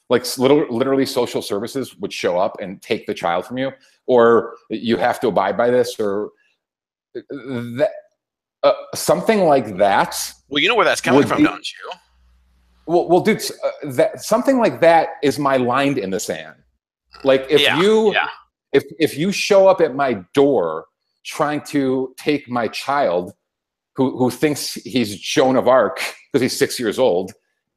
Like literally, social services would show up and take the child from you, or you have to abide by this, or that, something like that. Well, you know where that's coming from, don't you? Well, dude, something like that is my line in the sand. Like if you show up at my door trying to take my child who thinks he's Joan of Arc because he's 6 years old,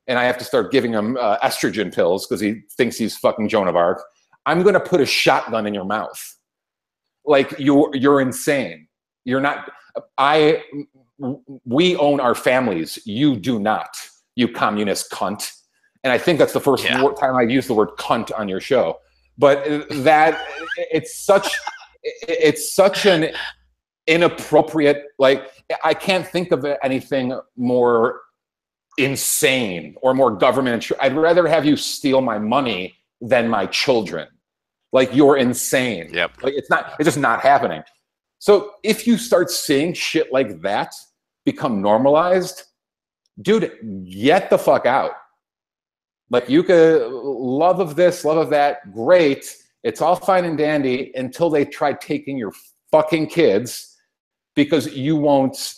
and I have to start giving him estrogen pills because he thinks he's fucking Joan of Arc, I'm going to put a shotgun in your mouth. Like, you're insane. You're not. We own our families. You do not, you communist cunt. And I think that's the first time I used the word cunt on your show. But that it's such an inappropriate, like, I can't think of anything more insane or more government. I'd rather have you steal my money than my children. Like, you're insane. Yep. Like, it's just not happening. So if you start seeing shit like that become normalized, dude, get the fuck out. Like, you could love of this, love of that, great. It's all fine and dandy until they try taking your fucking kids because you won't,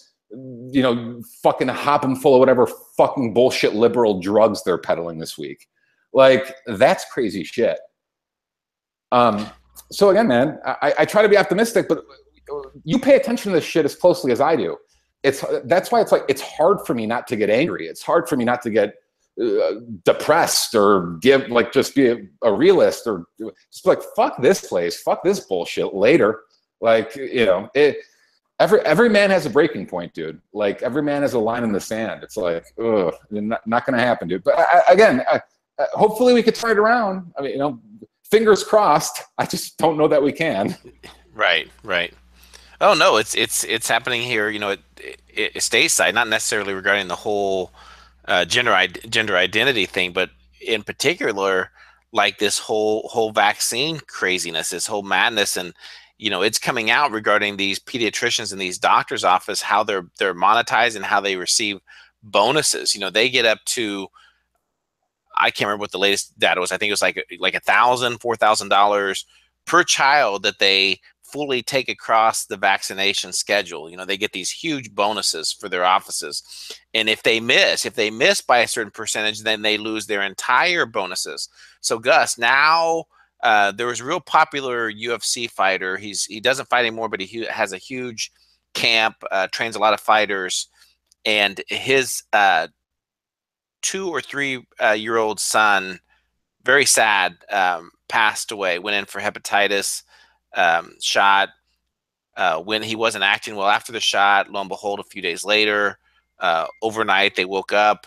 fucking hop them full of whatever fucking bullshit liberal drugs they're peddling this week. Like, that's crazy shit. So again, man, I try to be optimistic, but you pay attention to this shit as closely as I do. That's why it's hard for me not to get angry. It's hard for me not to get depressed or just be a realist or just like, fuck this place, fuck this bullshit later. Like, every man has a breaking point, dude. Like, every man has a line in the sand. It's like, ugh, not going to happen, dude. But again, hopefully we could turn it around. I mean, fingers crossed. I just don't know that we can. Right. Oh no, it's happening here. Stateside, not necessarily regarding the whole gender identity thing, but in particular, like this whole vaccine craziness, this whole madness, and it's coming out regarding these pediatricians in these doctors' office, how they're monetized and how they receive bonuses. They get up to, I can't remember what the latest data was. I think it was like $4,000 per child that they fully take across the vaccination schedule. They get these huge bonuses for their offices. And if they miss by a certain percentage, then they lose their entire bonuses. So Gus, now there was a real popular UFC fighter. He doesn't fight anymore, but he has a huge camp, trains a lot of fighters. And his 2 or 3 year old son, very sad, passed away, went in for hepatitis, shot when he wasn't acting well after the shot. Lo and behold, a few days later, overnight, they woke up,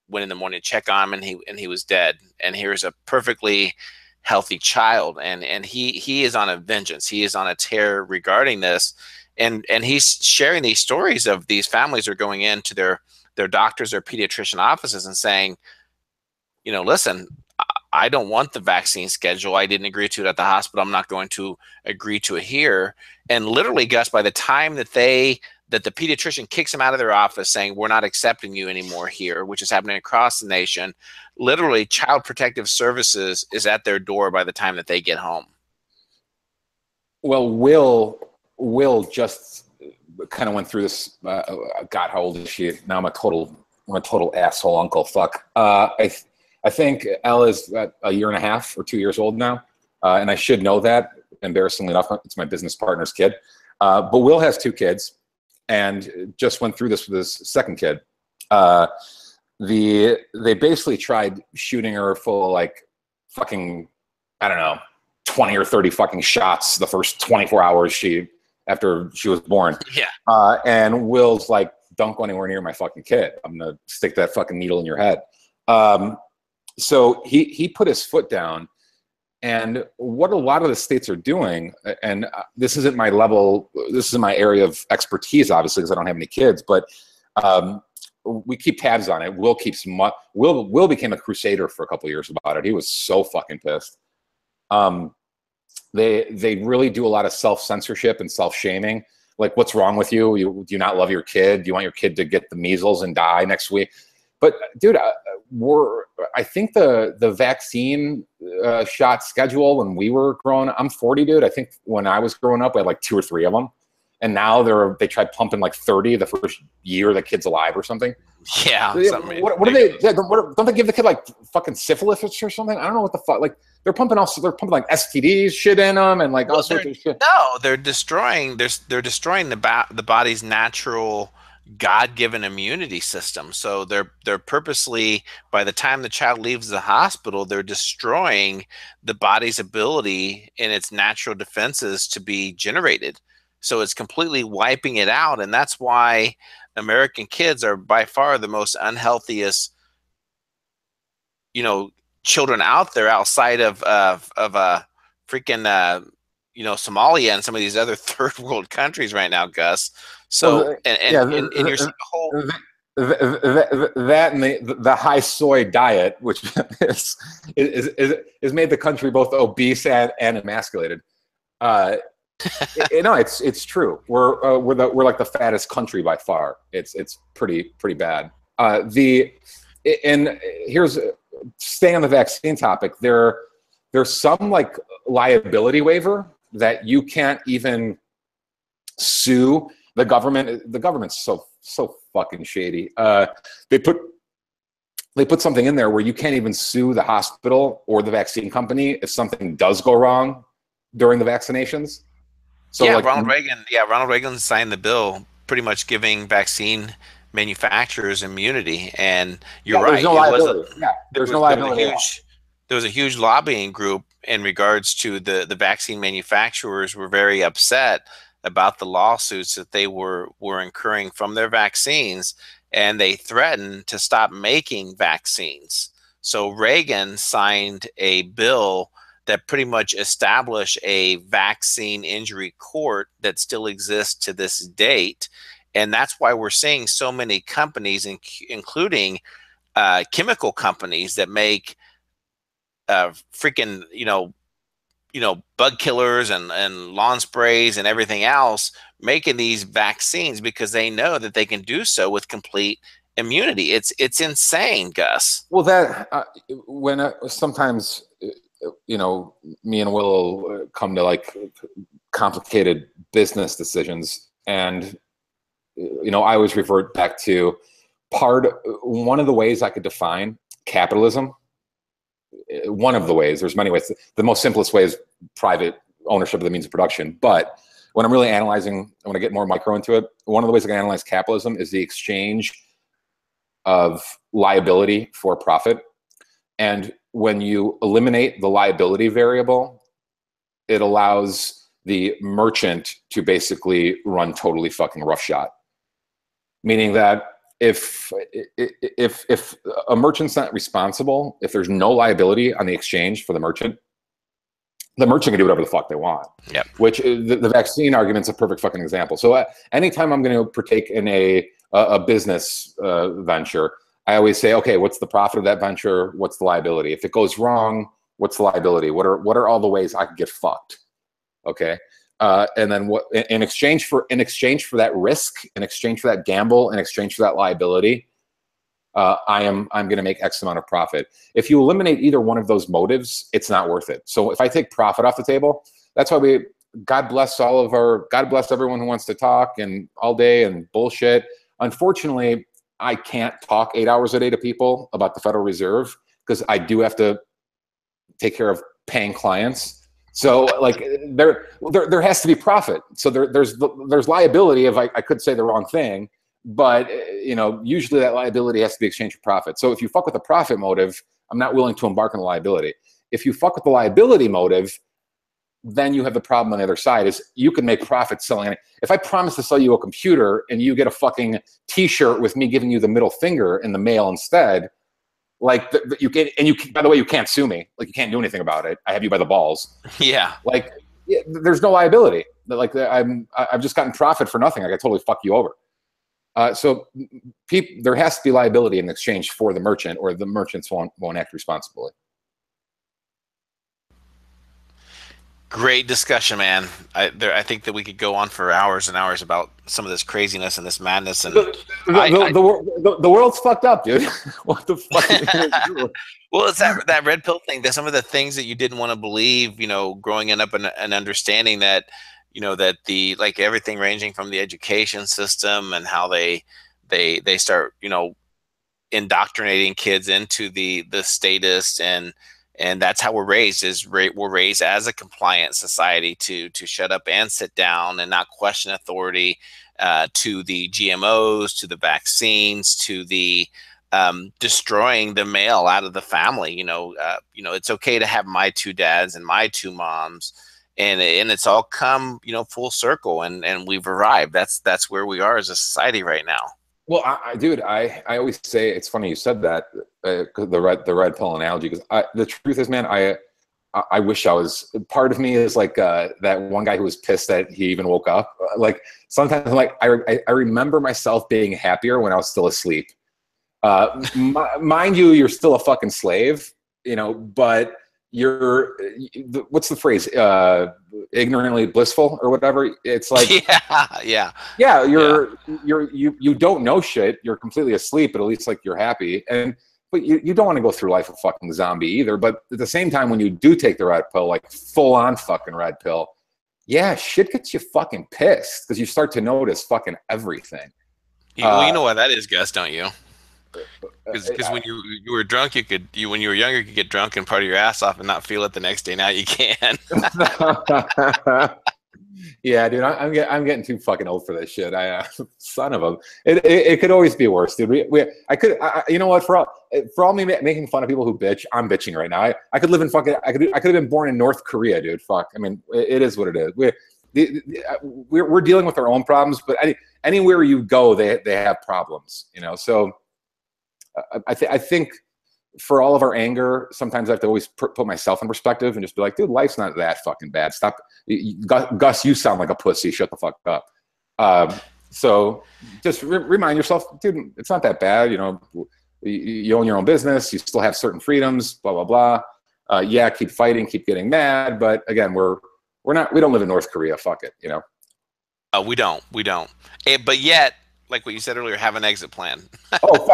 went in the morning to check on him, and he was dead. And here's a perfectly healthy child, and he is on a vengeance. He is on a tear regarding this, and he's sharing these stories of these families are going into their doctors or pediatrician offices and saying, listen, I don't want the vaccine schedule. I didn't agree to it at the hospital. I'm not going to agree to it here. And literally, Gus, by the time that the pediatrician kicks them out of their office saying, we're not accepting you anymore here, which is happening across the nation, literally Child Protective Services is at their door by the time that they get home. Well, Will just kind of went through this. God, how old is she? Now I'm a total asshole uncle. Fuck. I think Elle is a year and a half or 2 years old now, and I should know that. Embarrassingly enough, it's my business partner's kid. But Will has 2 kids, and just went through this with his second kid. They basically tried shooting her full of like fucking, I don't know, 20 or 30 fucking shots the first 24 hours after she was born. Yeah. And Will's like, don't go anywhere near my fucking kid. I'm gonna stick that fucking needle in your head. So he put his foot down, and what a lot of the states are doing, and this isn't my level, this is my area of expertise, obviously, because I don't have any kids, but we keep tabs on it. Will became a crusader for a couple of years about it. He was so fucking pissed. They really do a lot of self-censorship and self-shaming. Like, what's wrong with you? Do you not love your kid? Do you want your kid to get the measles and die next week? But dude, I think the vaccine shot schedule when we were growing up, I'm 40, dude. I think when I was growing up, we had like 2 or 3 of them. And now they tried pumping like 30 the first year the kid's alive or something. Yeah. What do they? Don't they give the kid like fucking syphilis or something? I don't know what the fuck. Like they're pumping like STDs shit in them and like all sorts of shit. No, they're destroying the body's natural God-given immunity system. So they're purposely, by the time the child leaves the hospital, they're destroying the body's ability in its natural defenses to be generated. So it's completely wiping it out, and that's why American kids are by far the most unhealthiest, children out there, outside of freaking Somalia and some of these other third world countries right now, Gus. So and you're seeing the whole that and the high soy diet, which is made the country both obese and emasculated. No, it's true. We're like the fattest country by far. It's pretty bad. And here's staying on the vaccine topic. There's some like liability waiver that you can't even sue the government. The government's so fucking shady. They put something in there where you can't even sue the hospital or the vaccine company if something does go wrong during the vaccinations. So yeah, like, Ronald Reagan signed the bill pretty much giving vaccine manufacturers immunity. And you're there's right. no liability. There's no liability. There was a huge lobbying group in regards to the vaccine manufacturers were very upset about the lawsuits that they were incurring from their vaccines, and they threatened to stop making vaccines. So Reagan signed a bill that pretty much established a vaccine injury court that still exists to this date. And that's why we're seeing so many companies, including chemical companies that make freaking, bug killers and lawn sprays and everything else, making these vaccines because they know that they can do so with complete immunity. It's insane, Gus. Well, that when sometimes me and Will come to like complicated business decisions, and I always revert back to one of the ways I could define capitalism. One of the ways, there's many ways. The most simplest way is private ownership of the means of production. But when I'm really analyzing, I want to get more micro into it. One of the ways I can analyze capitalism is the exchange of liability for profit. And when you eliminate the liability variable, it allows the merchant to basically run totally fucking roughshod. Meaning that if a merchant's not responsible, if there's no liability on the exchange for the merchant can do whatever the fuck they want. Yep. Which the vaccine argument's a perfect fucking example. So anytime I'm going to partake in a business venture, I always say, okay, what's the profit of that venture? What's the liability? If it goes wrong, what's the liability? What are all the ways I could get fucked? Okay. And then what in exchange for that risk, in exchange for that gamble, in exchange for that liability, I'm going to make X amount of profit. If you eliminate either one of those motives, it's not worth it. So if I take profit off the table, that's why God bless everyone who wants to talk and all day and bullshit. Unfortunately, I can't talk 8 hours a day to people about the Federal Reserve because I do have to take care of paying clients. So like there has to be profit. So there's liability if I could say the wrong thing, but usually that liability has to be exchanged for profit. So if you fuck with the profit motive, I'm not willing to embark on the liability. If you fuck with the liability motive, then you have the problem on the other side is you can make profit selling it. If I promise to sell you a computer and you get a fucking t-shirt with me giving you the middle finger in the mail instead, like you can, and by the way, you can't sue me. Like you can't do anything about it. I have you by the balls. Yeah. Like there's no liability. Like I've just gotten profit for nothing. I could totally fuck you over. So there has to be liability in exchange for the merchant, or the merchants won't act responsibly. Great discussion, man. I think that we could go on for hours and hours about some of this craziness and this madness. And the world's fucked up, dude. What the fuck? Well, it's that red pill thing. That some of the things that you didn't want to believe, growing up and understanding that, that like everything ranging from the education system and how they start, indoctrinating kids into the statist, and that's how we're raised. We're raised as a compliant society to shut up and sit down and not question authority, to the GMOs, to the vaccines, to the destroying the male out of the family. It's okay to have my two dads and my two moms, and it's all come full circle, and we've arrived. That's where we are as a society right now. Well, dude, I always say, it's funny you said that, the red pill analogy, because the truth is, man, I wish I was. Part of me is like that one guy who was pissed that he even woke up. Like sometimes I'm like, I remember myself being happier when I was still asleep. Mind you, you're still a fucking slave, you know, but you're, what's the phrase? Ignorantly blissful or whatever. It's like, yeah, you don't know shit. You're completely asleep, but at least like you're happy. But you don't want to go through life a fucking zombie either. But at the same time, when you do take the red pill, like full on fucking red pill, yeah, shit gets you fucking pissed because you start to notice fucking everything. Well, you know why that is, Gus, don't you? Because when you were drunk, when you were younger, you could get drunk and party your ass off and not feel it the next day. Now you can. Yeah, dude, I'm getting too fucking old for this shit. Son of a, it could always be worse, dude. You know what? For all me making fun of people who bitch, I'm bitching right now. I could live in fucking, I could have been born in North Korea, dude. Fuck. I mean, it is what it is. We're dealing with our own problems, but anywhere you go, they have problems, you know. So I think for all of our anger, sometimes I have to always put myself in perspective and just be like, dude, life's not that fucking bad. Stop. Gus, you sound like a pussy. Shut the fuck up. So just remind yourself, dude, it's not that bad. You know, you own your own business. You still have certain freedoms, blah, blah, blah. Yeah, keep fighting, keep getting mad. But again, we don't live in North Korea. Fuck it, you know? We don't. But yet, like what you said earlier, have an exit plan. Oh,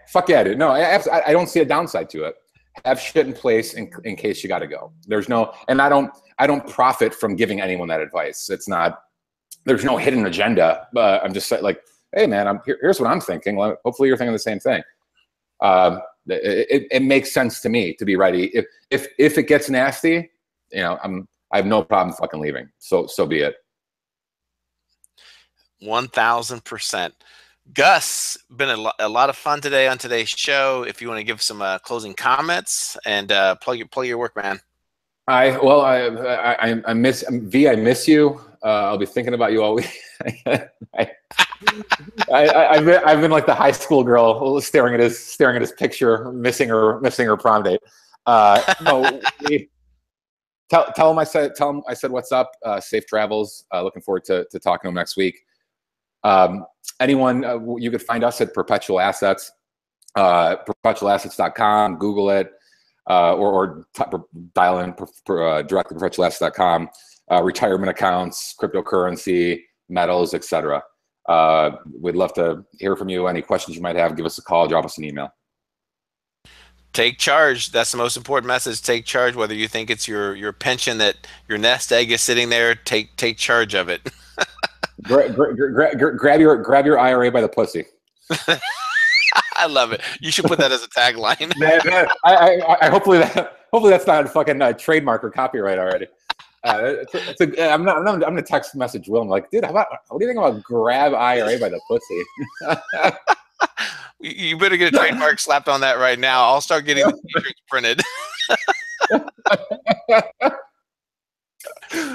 fuck yeah, dude. No, I don't see a downside to it. Have shit in place in case you got to go. There's no, and I don't profit from giving anyone that advice. It's not, there's no hidden agenda. I'm just like, hey man, here's what I'm thinking. Hopefully you're thinking the same thing. It makes sense to me to be ready. If it gets nasty, you know, I have no problem fucking leaving. So be it. 1000%. Gus, been a lot of fun today on today's show. If you want to give some closing comments and plug your work, man. I miss V. I miss you. I'll be thinking about you all week. I've been like the high school girl staring at his picture, missing her prom date. No, tell him I said what's up. Safe travels. Looking forward to talking to him next week. Anyone, you could find us at Perpetual Assets, perpetualassets.com, Google it, or dial in directly perpetualassets.com, retirement accounts, cryptocurrency, metals, etc. We'd love to hear from you. Any questions you might have, give us a call, drop us an email. Take charge. That's the most important message. Take charge. Whether you think it's your pension that your nest egg is sitting there, take charge of it. Grab your IRA by the pussy. I love it. You should put that as a tagline. Hopefully that's not a fucking trademark or copyright already. I'm gonna text message Will. I'm like, dude, what do you think about grab IRA by the pussy? You better get a trademark slapped on that right now. I'll start getting the t-shirts printed.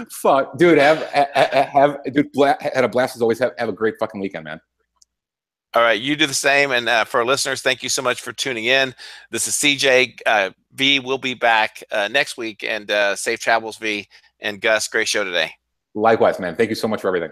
Fuck, dude, had a blast as always. Have a great fucking weekend, man. All right, you do the same. And for our listeners, thank you so much for tuning in. This is CJ. V will be back next week, and safe travels, V. And Gus, great show today. Likewise, man. Thank you so much for everything.